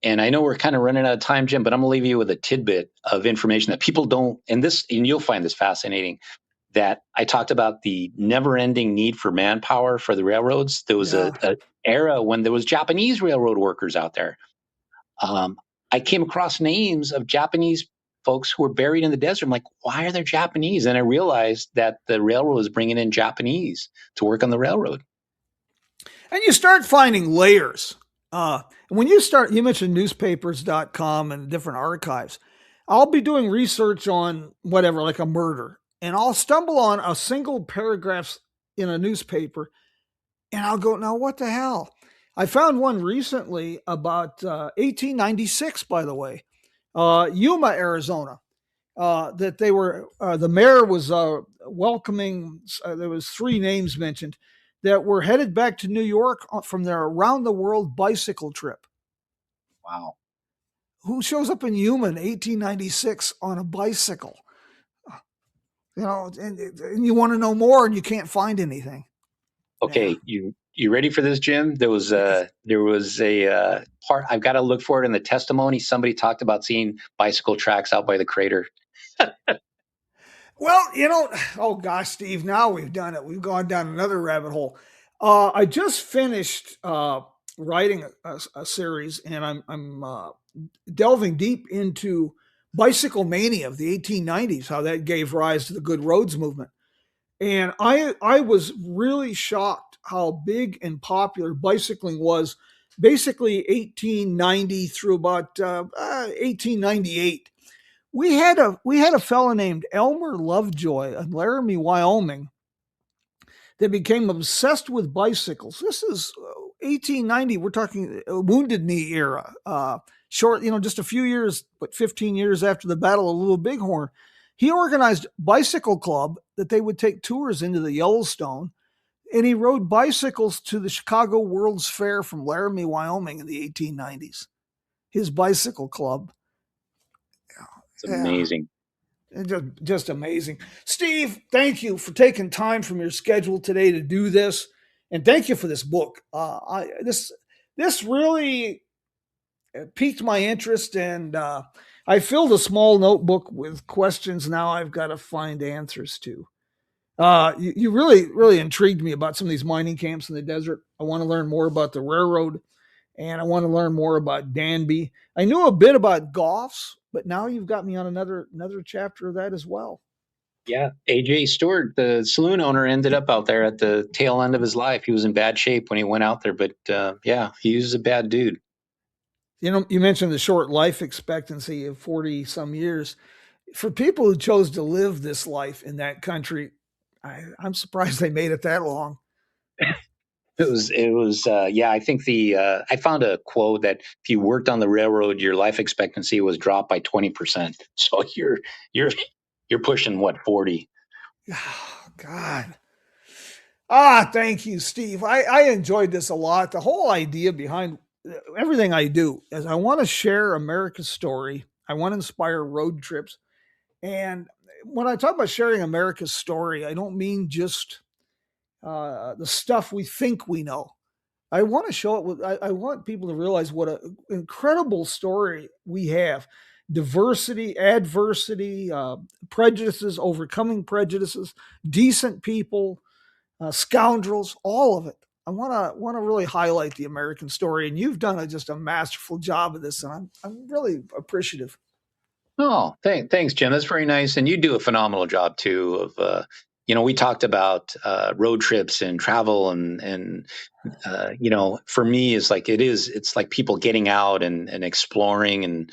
And I know we're kind of running out of time, Jim, but I'm going to leave you with a tidbit of information that people don't, and you'll find this fascinating, that I talked about the never-ending need for manpower for the railroads. There was a era when there was Japanese railroad workers out there. I came across names of Japanese folks who were buried in the desert. I'm like, why are there Japanese? And I realized that the railroad was bringing in Japanese to work on the railroad. And you start finding layers. When you mentioned newspapers.com and different archives. I'll be doing research on whatever, like a murder, and I'll stumble on a single paragraph in a newspaper, and I'll go, now what the hell? I found one recently about 1896, by the way, Yuma, Arizona. That they were, the mayor was welcoming, there was 3 names mentioned that were headed back to New York from their around the world bicycle trip. Wow. Who shows up in Yuma in 1896 on a bicycle? And you want to know more and you can't find anything. Okay. Yeah. You ready for this, Jim? There was a part, I've got to look for it in the testimony. Somebody talked about seeing bicycle tracks out by the crater. Well, oh gosh, Steve, now we've done it. We've gone down another rabbit hole. I just finished writing a series, and I'm delving deep into bicycle mania of the 1890s, how that gave rise to the Good Roads movement. And I was really shocked how big and popular bicycling was, basically 1890 through about 1898. We had a fellow named Elmer Lovejoy in Laramie, Wyoming, that became obsessed with bicycles. This is 1890. We're talking Wounded Knee era. Short, just a few years, but 15 years after the Battle of Little Bighorn. He organized bicycle club that they would take tours into the Yellowstone, and he rode bicycles to the Chicago World's Fair from Laramie, Wyoming in the 1890s. His bicycle club. It's amazing. Just amazing. Steve, thank you for taking time from your schedule today to do this. And thank you for this book. This really piqued my interest, and I filled a small notebook with questions now I've got to find answers to. You really, really intrigued me about some of these mining camps in the desert. I want to learn more about the railroad, and I want to learn more about Danby. I knew a bit about Goffs, but now you've got me on another chapter of that as well. Yeah. A.J. Stewart, the saloon owner, ended up out there at the tail end of his life. He was in bad shape when he went out there, but he was a bad dude. You mentioned the short life expectancy of 40 some years. For people who chose to live this life in that country, I'm surprised they made it that long. It was. I think I found a quote that if you worked on the railroad, your life expectancy was dropped by 20%. So you're pushing what, 40? Oh, God. Thank you, Steve. I enjoyed this a lot. The whole idea behind everything I do is I want to share America's story. I want to inspire road trips. And when I talk about sharing America's story, I don't mean just the stuff we think we know. I want to show it. I want people to realize what an incredible story we have. Diversity, adversity, prejudices, overcoming prejudices, decent people, scoundrels, all of it. I want to really highlight the American story, and you've done just a masterful job of this, and I'm really appreciative. Oh, thanks, Jim. That's very nice, and you do a phenomenal job too of we talked about road trips and travel, and for me, it's like people getting out and exploring and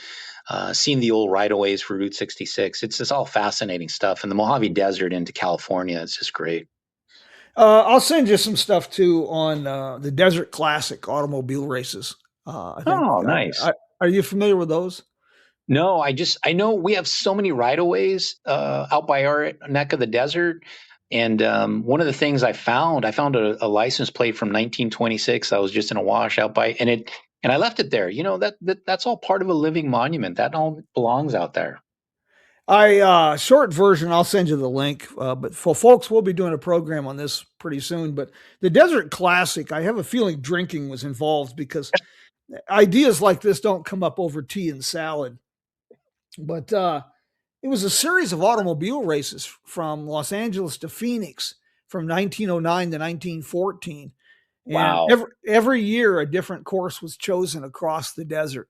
seeing the old right-of-ways for Route 66. It's just all fascinating stuff. And the Mojave Desert into California, it's just great. I'll send you some stuff too on the Desert Classic automobile races. I think. Oh, nice. Are you familiar with those? No, I know we have so many right-of-ways out by our neck of the desert. And one of the things I found a license plate from 1926. I was just in a wash out by, and I left it there. That's all part of a living monument. That all belongs out there. Short version, I'll send you the link. But for folks, we'll be doing a program on this pretty soon. But the Desert Classic, I have a feeling drinking was involved because ideas like this don't come up over tea and salad. But it was a series of automobile races from Los Angeles to Phoenix from 1909 to 1914. Wow. And every year, a different course was chosen across the desert.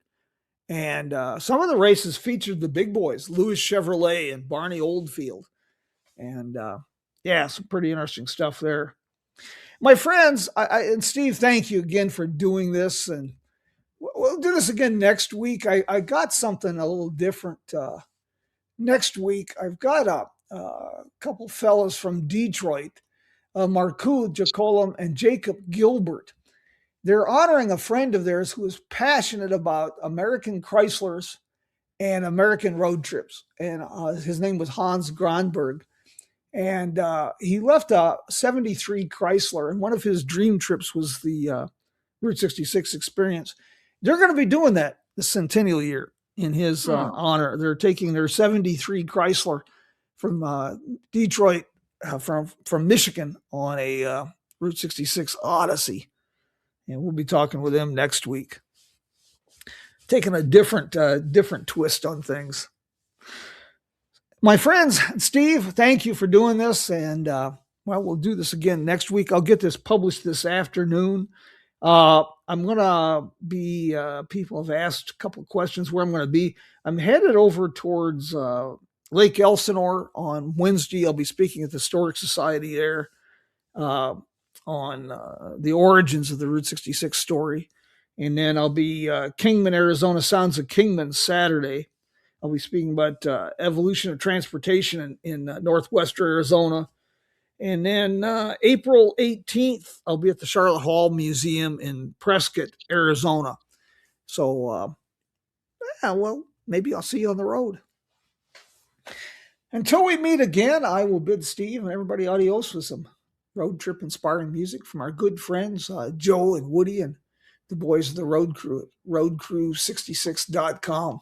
And some of the races featured the big boys, Louis Chevrolet and Barney Oldfield. And some pretty interesting stuff there. My friends, and Steve, thank you again for doing this. And we'll do this again next week. I got something a little different next week. I've got a couple fellows from Detroit, Markku, Jaakkola, and Jacob Gilbert. They're honoring a friend of theirs who is passionate about American Chryslers and American road trips. And his name was Hans Granberg. And he left a 73 Chrysler. And one of his dream trips was the Route 66 experience. They're going to be doing that the centennial year in his honor. They're taking their 73 Chrysler from Detroit, from Michigan on a Route 66 Odyssey. And we'll be talking with them next week, taking a different twist on things. My friends, Steve, thank you for doing this. And we'll do this again next week. I'll get this published this afternoon. I'm going to be, people have asked a couple of questions where I'm going to be. I'm headed over towards Lake Elsinore on Wednesday. I'll be speaking at the Historic Society there on the origins of the Route 66 story. And then I'll be Kingman, Arizona, Sounds of Kingman Saturday. I'll be speaking about evolution of transportation in northwestern Arizona. And then April 18th, I'll be at the Charlotte Hall Museum in Prescott, Arizona. So, maybe I'll see you on the road. Until we meet again, I will bid Steve and everybody adios with some road trip inspiring music from our good friends, Joe and Woody and the boys of the Road Crew at roadcrew66.com.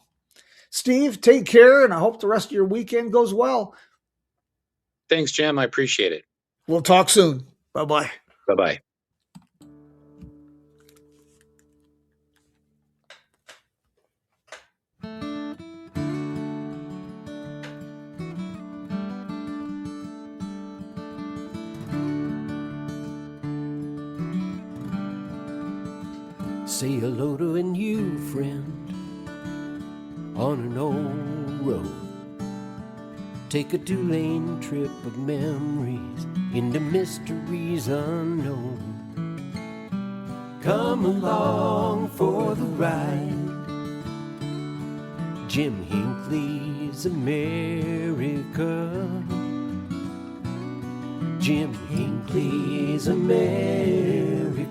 Steve, take care, and I hope the rest of your weekend goes well. Thanks, Jim. I appreciate it. We'll talk soon. Bye-bye. Bye-bye. Say hello to a new friend on an old road. Take a 2-lane trip of memories into mysteries unknown. Come along for the ride. Jim Hinckley's America. Jim Hinckley's America.